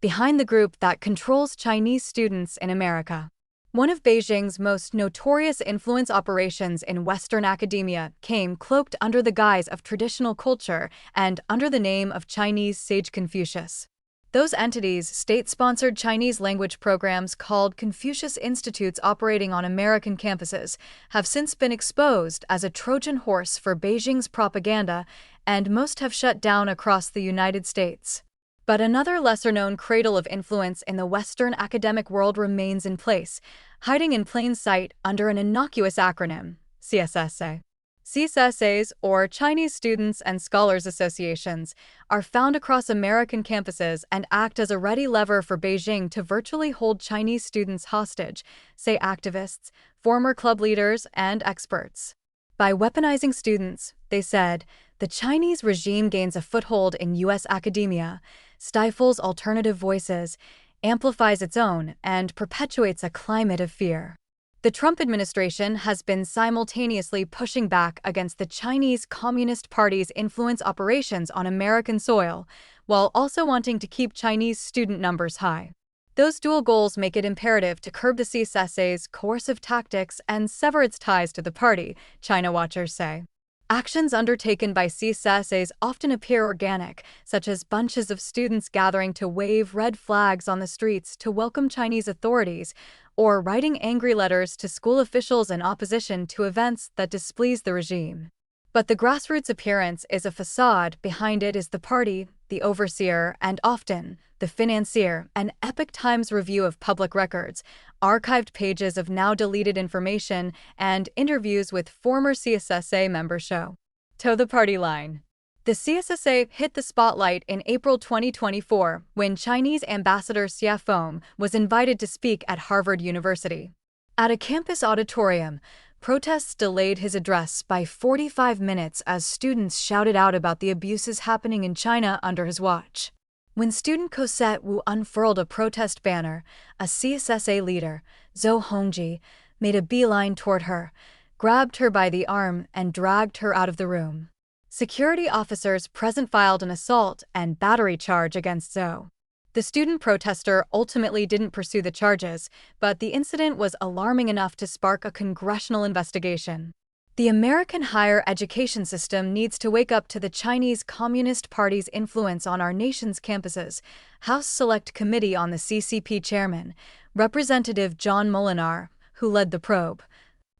behind the group that controls Chinese students in America. One of Beijing's most notorious influence operations in Western academia came cloaked under the guise of traditional culture and under the name of Chinese sage Confucius. Those entities, state-sponsored Chinese language programs called Confucius Institutes operating on American campuses, have since been exposed as a Trojan horse for Beijing's propaganda, and most have shut down across the United States. But another lesser-known cradle of influence in the Western academic world remains in place, hiding in plain sight under an innocuous acronym, CSSA. CSSAs, or Chinese Students and Scholars Associations, are found across American campuses and act as a ready lever for Beijing to virtually hold Chinese students hostage, say activists, former club leaders, and experts. By weaponizing students, they said, the Chinese regime gains a foothold in U.S. academia, stifles alternative voices, amplifies its own, and perpetuates a climate of fear. The Trump administration has been simultaneously pushing back against the Chinese Communist Party's influence operations on American soil, while also wanting to keep Chinese student numbers high. Those dual goals make it imperative to curb the CSSA's coercive tactics and sever its ties to the party, China watchers say. Actions undertaken by CSSAs often appear organic, such as bunches of students gathering to wave red flags on the streets to welcome Chinese authorities, or writing angry letters to school officials in opposition to events that displease the regime. But the grassroots appearance is a facade. Behind it is the party, the overseer, and often the financier. An Epoch Times review of public records, archived pages of now deleted information, and interviews with former CSSA members show. Toe the party line. The CSSA hit the spotlight in April 2024 when Chinese Ambassador Xia Feng was invited to speak at Harvard University. At a campus auditorium, protests delayed his address by 45 minutes as students shouted out about the abuses happening in China under his watch. When student Cosette Wu unfurled a protest banner, a CSSA leader, Zhou Hongji, made a beeline toward her, grabbed her by the arm, and dragged her out of the room. Security officers present filed an assault and battery charge against Zhou. The student protester ultimately didn't pursue the charges, but the incident was alarming enough to spark a congressional investigation. The American higher education system needs to wake up to the Chinese Communist Party's influence on our nation's campuses, House Select Committee on the CCP chairman, Representative John Molinar, who led the probe,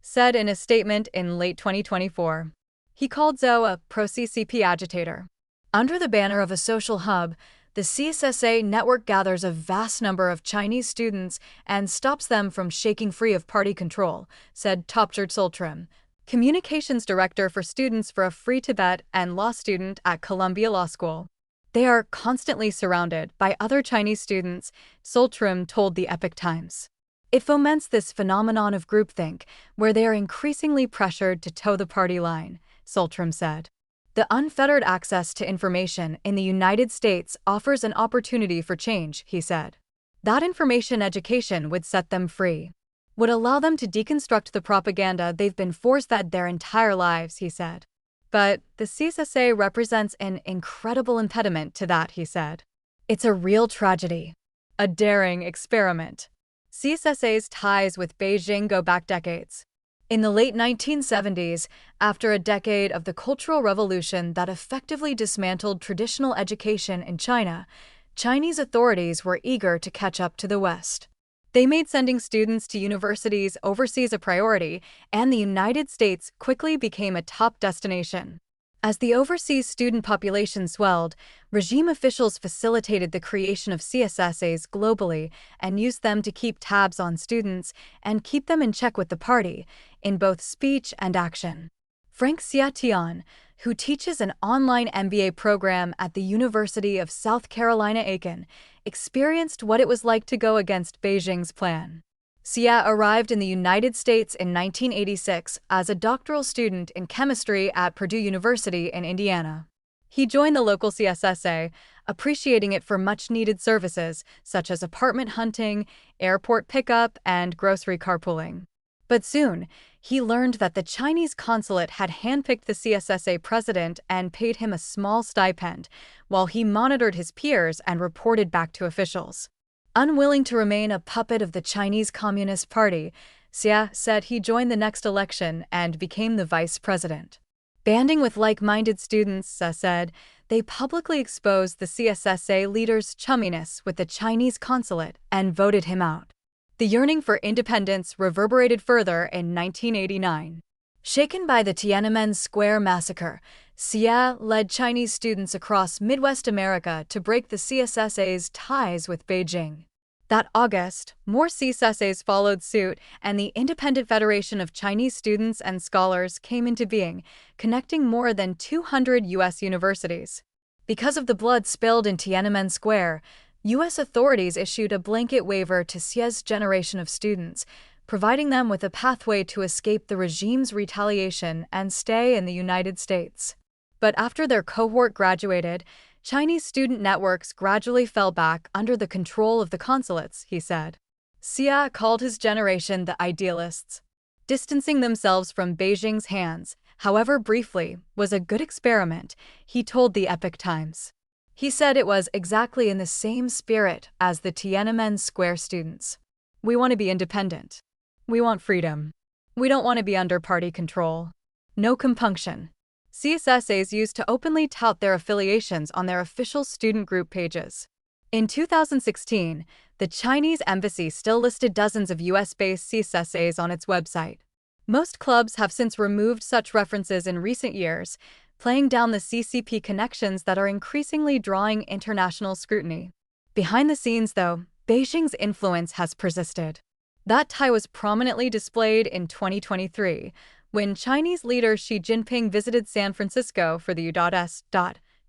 said in a statement in late 2024. He called Zhou a pro-CCP agitator. Under the banner of a social hub, the CSSA network gathers a vast number of Chinese students and stops them from shaking free of party control, said Topcherd Soltrim, communications director for Students for a Free Tibet and law student at Columbia Law School. They are constantly surrounded by other Chinese students, Soltrim told the Epoch Times. It foments this phenomenon of groupthink, where they are increasingly pressured to toe the party line, Soltrim said. The unfettered access to information in the United States offers an opportunity for change, he said. That information education would set them free, would allow them to deconstruct the propaganda they've been force-fed their entire lives, he said. But the CSSA represents an incredible impediment to that, he said. It's a real tragedy. A daring experiment. CSSA's ties with Beijing go back decades. In the late 1970s, after a decade of the Cultural Revolution that effectively dismantled traditional education in China, Chinese authorities were eager to catch up to the West. They made sending students to universities overseas a priority, and the United States quickly became a top destination. As the overseas student population swelled, regime officials facilitated the creation of CSSAs globally and used them to keep tabs on students and keep them in check with the party, in both speech and action. Frank Xiatian, who teaches an online MBA program at the University of South Carolina-Aiken, experienced what it was like to go against Beijing's plan. Xia arrived in the United States in 1986 as a doctoral student in chemistry at Purdue University in Indiana. He joined the local CSSA, appreciating it for much-needed services such as apartment hunting, airport pickup, and grocery carpooling. But soon, He learned that the Chinese consulate had handpicked the CSSA president and paid him a small stipend, while he monitored his peers and reported back to officials. Unwilling to remain a puppet of the Chinese Communist Party, Xia said he joined the next election and became the vice president. Banding with like-minded students, Xia said, they publicly exposed the CSSA leader's chumminess with the Chinese consulate and voted him out. The yearning for independence reverberated further in 1989. Shaken by the Tiananmen Square massacre, Xia led Chinese students across Midwest America to break the CSSA's ties with Beijing. That August, more CSSAs followed suit, and the Independent Federation of Chinese Students and Scholars came into being, connecting more than 200 U.S. universities. Because of the blood spilled in Tiananmen Square, U.S. authorities issued a blanket waiver to Xia's generation of students, providing them with a pathway to escape the regime's retaliation and stay in the United States. But after their cohort graduated, Chinese student networks gradually fell back under the control of the consulates, he said. Xia called his generation the idealists. Distancing themselves from Beijing's hands, however briefly, was a good experiment, he told the Epoch Times. He said it was exactly in the same spirit as the Tiananmen Square students. We want to be independent. We want freedom. We don't want to be under party control. No compunction. CSSAs used to openly tout their affiliations on their official student group pages. In 2016, the Chinese embassy still listed dozens of US-based CSSAs on its website. Most clubs have since removed such references in recent years, playing down the CCP connections that are increasingly drawing international scrutiny. Behind the scenes, though, Beijing's influence has persisted. That tie was prominently displayed in 2023, when Chinese leader Xi Jinping visited San Francisco for the U.S.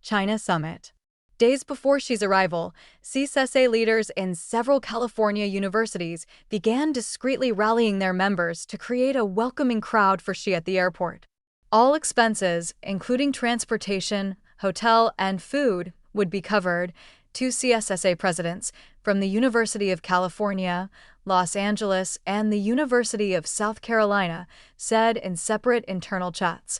China summit. Days before Xi's arrival, CSSA leaders in several California universities began discreetly rallying their members to create a welcoming crowd for Xi at the airport. All expenses, including transportation, hotel, and food, would be covered. Two CSSA presidents from the University of California, Los Angeles, and the University of South Carolina said in separate internal chats,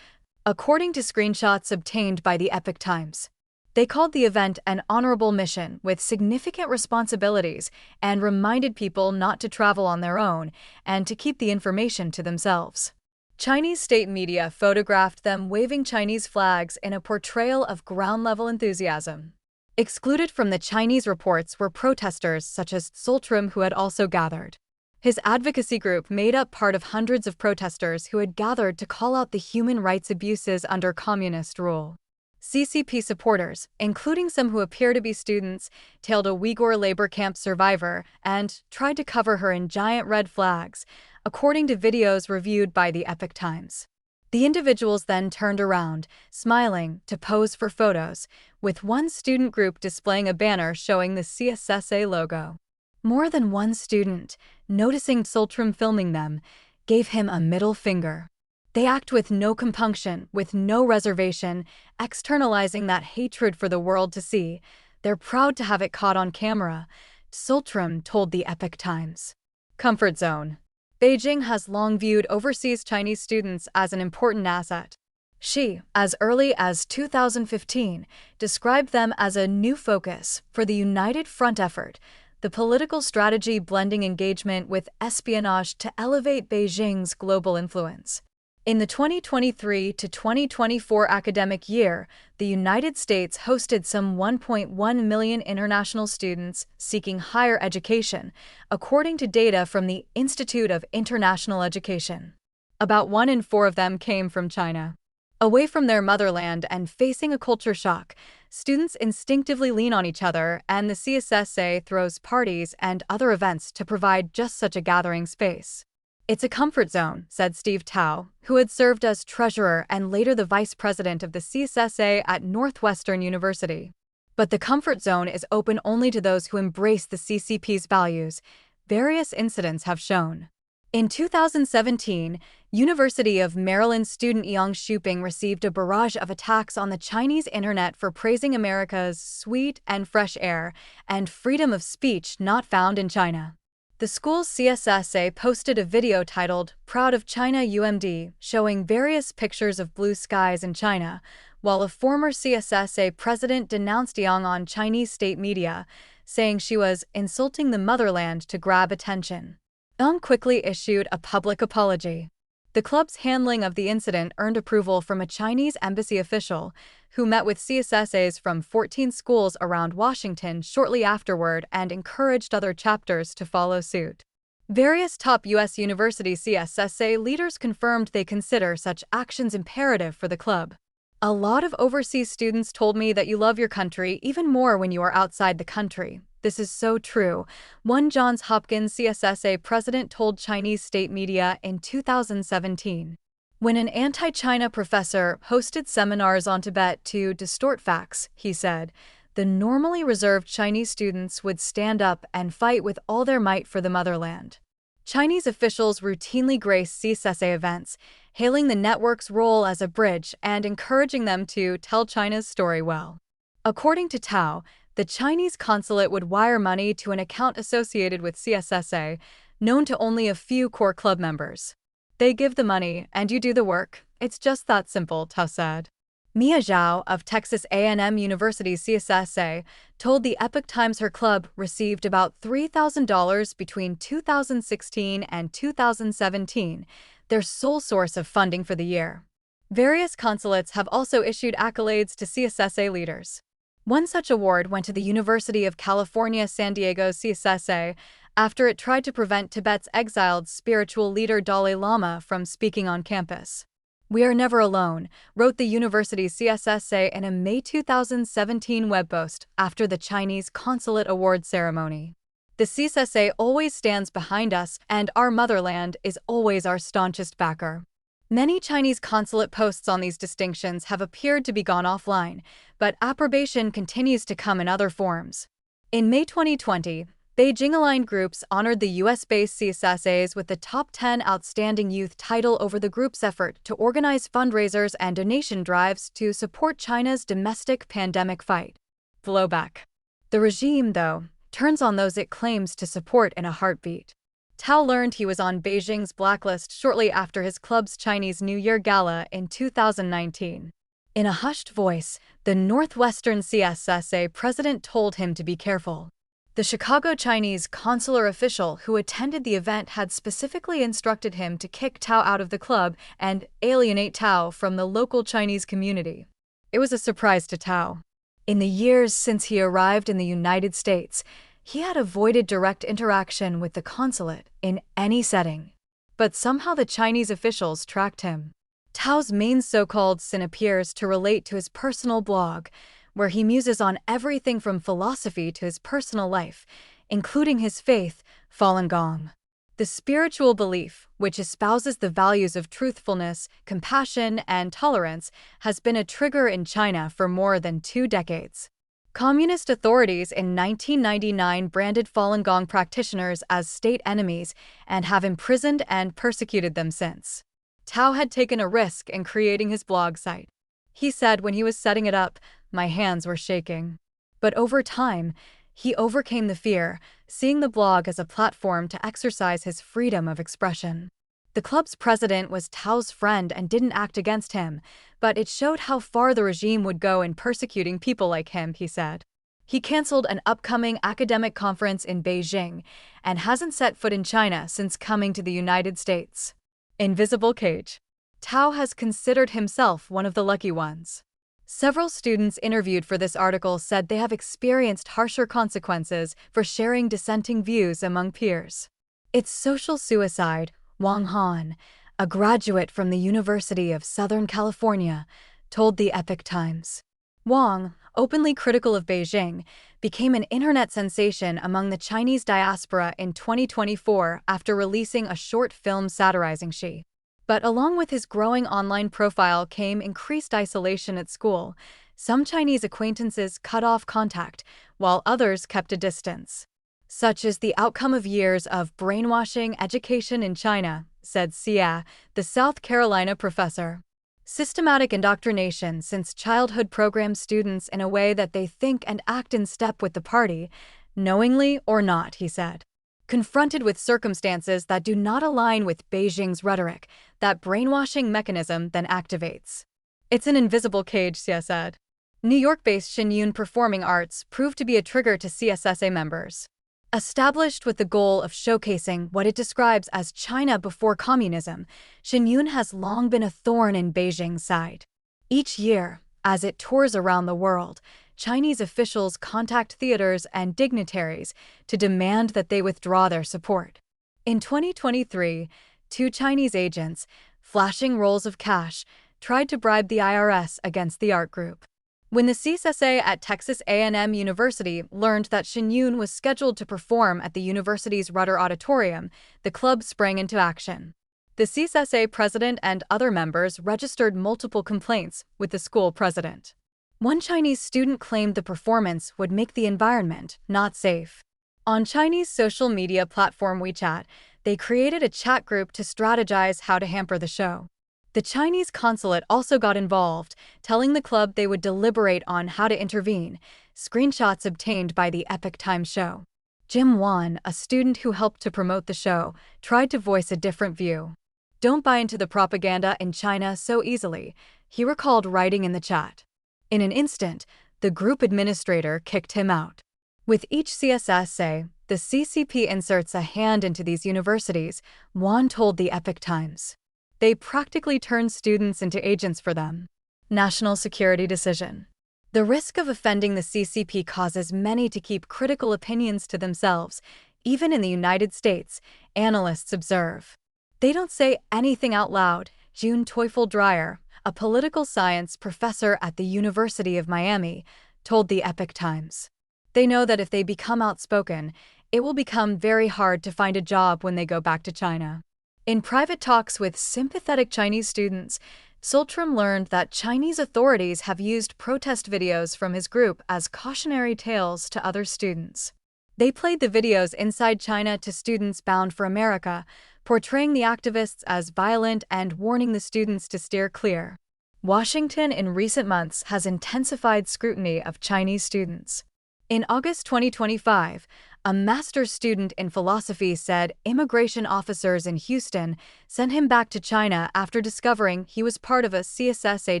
according to screenshots obtained by the Epoch Times. They called the event an honorable mission with significant responsibilities and reminded people not to travel on their own and to keep the information to themselves. Chinese state media photographed them waving Chinese flags in a portrayal of ground-level enthusiasm. Excluded from the Chinese reports were protesters such as Soltram, who had also gathered. His advocacy group made up part of hundreds of protesters who had gathered to call out the human rights abuses under communist rule. CCP supporters, including some who appear to be students, tailed a Uyghur labor camp survivor and tried to cover her in giant red flags, according to videos reviewed by the Epoch Times. The individuals then turned around, smiling, to pose for photos, with one student group displaying a banner showing the CSSA logo. More than one student, noticing Soltram filming them, gave him a middle finger. They act with no compunction, with no reservation, externalizing that hatred for the world to see. They're proud to have it caught on camera, Soltram told the Epoch Times. Comfort zone. Beijing has long viewed overseas Chinese students as an important asset. Xi, as early as 2015, described them as a new focus for the United Front effort, the political strategy blending engagement with espionage to elevate Beijing's global influence. In the 2023 to 2024 academic year, the United States hosted some 1.1 million international students seeking higher education, according to data from the Institute of International Education. About 1 in 4 of them came from China. Away from their motherland and facing a culture shock, students instinctively lean on each other, and the CSSA throws parties and other events to provide just such a gathering space. It's a comfort zone, said Steve Tao, who had served as treasurer and later the vice president of the CSSA at Northwestern University. But the comfort zone is open only to those who embrace the CCP's values, various incidents have shown. In 2017, University of Maryland student Yang Shuping received a barrage of attacks on the Chinese internet for praising America's sweet and fresh air and freedom of speech not found in China. The school's CSSA posted a video titled Proud of China UMD, showing various pictures of blue skies in China, while a former CSSA president denounced Yang on Chinese state media, saying she was insulting the motherland to grab attention. Yang quickly issued a public apology. The club's handling of the incident earned approval from a Chinese embassy official, who met with CSSAs from 14 schools around Washington shortly afterward and encouraged other chapters to follow suit. Various top U.S. university CSSA leaders confirmed they consider such actions imperative for the club. A lot of overseas students told me that you love your country even more when you are outside the country. This is so true, one Johns Hopkins CSSA president told Chinese state media in 2017. When an anti-China professor hosted seminars on Tibet to distort facts, he said, the normally reserved Chinese students would stand up and fight with all their might for the motherland. Chinese officials routinely grace CSSA events, hailing the network's role as a bridge and encouraging them to tell China's story well. According to Tao, the Chinese consulate would wire money to an account associated with CSSA, known to only a few core club members. They give the money, and you do the work. It's just that simple, Tao said. Mia Zhao of Texas A&M University CSSA told the Epoch Times her club received about $3,000 between 2016 and 2017, their sole source of funding for the year. Various consulates have also issued accolades to CSSA leaders. One such award went to the University of California, San Diego CSSA after it tried to prevent Tibet's exiled spiritual leader Dalai Lama from speaking on campus. We are never alone, wrote the university's CSSA in a May 2017 web post after the Chinese Consulate Award ceremony. The CSSA always stands behind us, and our motherland is always our staunchest backer. Many Chinese consulate posts on these distinctions have appeared to be gone offline, but approbation continues to come in other forms. In May 2020, Beijing-aligned groups honored the U.S.-based CSSAs with the Top 10 Outstanding Youth title over the group's effort to organize fundraisers and donation drives to support China's domestic pandemic fight. Blowback. The regime, though, turns on those it claims to support in a heartbeat. Tao learned he was on Beijing's blacklist shortly after his club's Chinese New Year gala in 2019. In a hushed voice, the Northwestern CSSA president told him to be careful. The Chicago Chinese consular official who attended the event had specifically instructed him to kick Tao out of the club and alienate Tao from the local Chinese community. It was a surprise to Tao. In the years since he arrived in the United States, he had avoided direct interaction with the consulate in any setting. But somehow the Chinese officials tracked him. Tao's main so-called sin appears to relate to his personal blog, where he muses on everything from philosophy to his personal life, including his faith, Falun Gong. The spiritual belief, which espouses the values of truthfulness, compassion, and tolerance, has been a trigger in China for more than 2 decades. Communist authorities in 1999 branded Falun Gong practitioners as state enemies and have imprisoned and persecuted them since. Tao had taken a risk in creating his blog site. He said when he was setting it up, "My hands were shaking." But over time, he overcame the fear, seeing the blog as a platform to exercise his freedom of expression. The club's president was Tao's friend and didn't act against him, but it showed how far the regime would go in persecuting people like him, he said. He canceled an upcoming academic conference in Beijing and hasn't set foot in China since coming to the United States. Invisible cage. Tao has considered himself one of the lucky ones. Several students interviewed for this article said they have experienced harsher consequences for sharing dissenting views among peers. It's social suicide, Wang Han, a graduate from the University of Southern California, told the Epoch Times. Wang, openly critical of Beijing, became an internet sensation among the Chinese diaspora in 2024 after releasing a short film satirizing Xi. But along with his growing online profile came increased isolation at school. Some Chinese acquaintances cut off contact, while others kept a distance. Such is the outcome of years of brainwashing education in China, said Xia, the South Carolina professor. Systematic indoctrination since childhood programs students in a way that they think and act in step with the party, knowingly or not, he said. confronted with circumstances that do not align with Beijing's rhetoric, that brainwashing mechanism then activates. It's an invisible cage, Xie said. New York-based Shenyun Performing Arts proved to be a trigger to CSSA members. Established with the goal of showcasing what it describes as China before communism, Shenyun has long been a thorn in Beijing's side. Each year, as it tours around the world, Chinese officials contact theaters and dignitaries to demand that they withdraw their support. In 2023, 2 Chinese agents, flashing rolls of cash, tried to bribe the IRS against the art group. When the CSSA at Texas A&M University learned that Shenyun was scheduled to perform at the university's Rutter Auditorium, the club sprang into action. The CSSA president and other members registered multiple complaints with the school president. One Chinese student claimed the performance would make the environment not safe. On Chinese social media platform WeChat, they created a chat group to strategize how to hamper the show. The Chinese consulate also got involved, telling the club they would deliberate on how to intervene, screenshots obtained by the Epoch Times show. Jim Wan, a student who helped to promote the show, tried to voice a different view. "Don't buy into the propaganda in China so easily," he recalled writing in the chat. In an instant, the group administrator kicked him out. With each CSSA, the CCP inserts a hand into these universities, Wan told the Epoch Times. They practically turn students into agents for them. National security decision. The risk of offending the CCP causes many to keep critical opinions to themselves, even in the United States, analysts observe. They don't say anything out loud, June Teufel-Dreyer, a political science professor at the University of Miami, told the Epoch Times. They know that if they become outspoken, it will become very hard to find a job when they go back to China. In private talks with sympathetic Chinese students, Sultram learned that Chinese authorities have used protest videos from his group as cautionary tales to other students. They played the videos inside China to students bound for America, portraying the activists as violent and warning the students to steer clear. Washington in recent months has intensified scrutiny of Chinese students. In August 2025, a master's student in philosophy said immigration officers in Houston sent him back to China after discovering he was part of a CSSA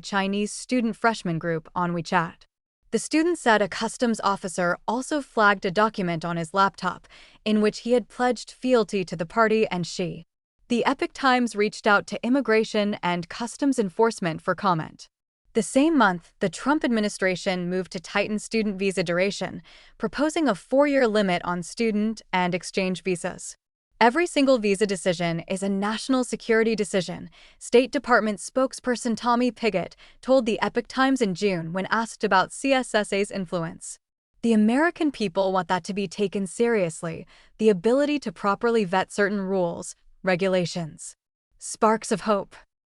Chinese student freshman group on WeChat. The student said a customs officer also flagged a document on his laptop in which he had pledged fealty to the party and Xi. The Epoch Times reached out to Immigration and Customs Enforcement for comment. The same month, the Trump administration moved to tighten student visa duration, proposing a 4-year limit on student and exchange visas. Every single visa decision is a national security decision, State Department spokesperson Tommy Pigott told the Epoch Times in June when asked about CSSA's influence. The American people want that to be taken seriously, the ability to properly vet certain rules, regulations. Sparks of hope.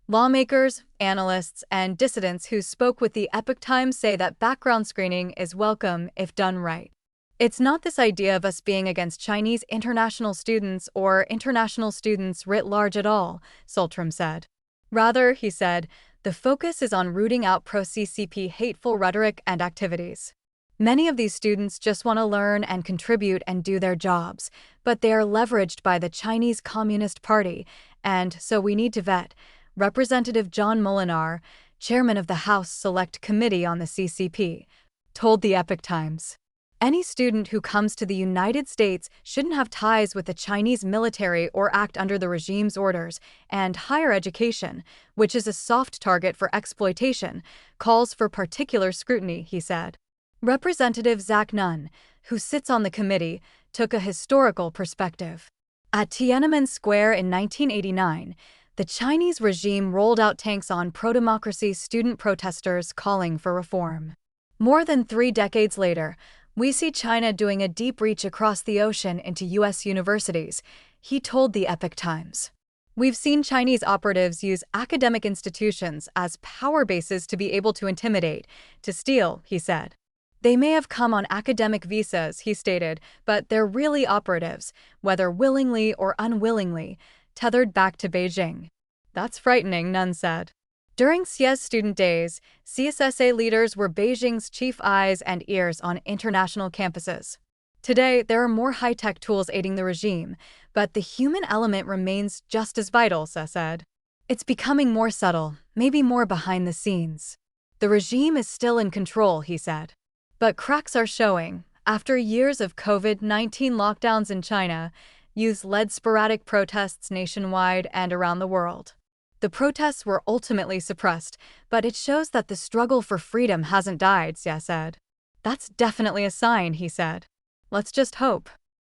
Lawmakers, analysts, and dissidents who spoke with the Epoch Times say that background screening is welcome if done right. It's not this idea of us being against Chinese international students or international students writ large at all, Sultram said. Rather, he said, the focus is on rooting out pro-CCP hateful rhetoric and activities. Many of these students just want to learn and contribute and do their jobs, but they are leveraged by the Chinese Communist Party, and so we need to vet. Representative John Molinar, chairman of the House Select Committee on the CCP, told the Epoch Times. Any student who comes to the United States shouldn't have ties with the Chinese military or act under the regime's orders, and higher education, which is a soft target for exploitation, calls for particular scrutiny, he said. Representative Zach Nunn, who sits on the committee, took a historical perspective. At Tiananmen Square in 1989, the Chinese regime rolled out tanks on pro-democracy student protesters calling for reform. More than 3 decades later, we see China doing a deep reach across the ocean into U.S. universities, he told the Epoch Times. We've seen Chinese operatives use academic institutions as power bases to be able to intimidate, to steal, he said. They may have come on academic visas, he stated, but they're really operatives, whether willingly or unwillingly, tethered back to Beijing. That's frightening, Nunn said. During Xie's student days, CSSA leaders were Beijing's chief eyes and ears on international campuses. Today, there are more high-tech tools aiding the regime, but the human element remains just as vital, Xie said. It's becoming more subtle, maybe more behind the scenes. The regime is still in control, he said. But cracks are showing. After years of COVID-19 lockdowns in China, youth led sporadic protests nationwide and around the world. The protests were ultimately suppressed, but it shows that the struggle for freedom hasn't died, Xie said. That's definitely a sign, he said. Let's just hope.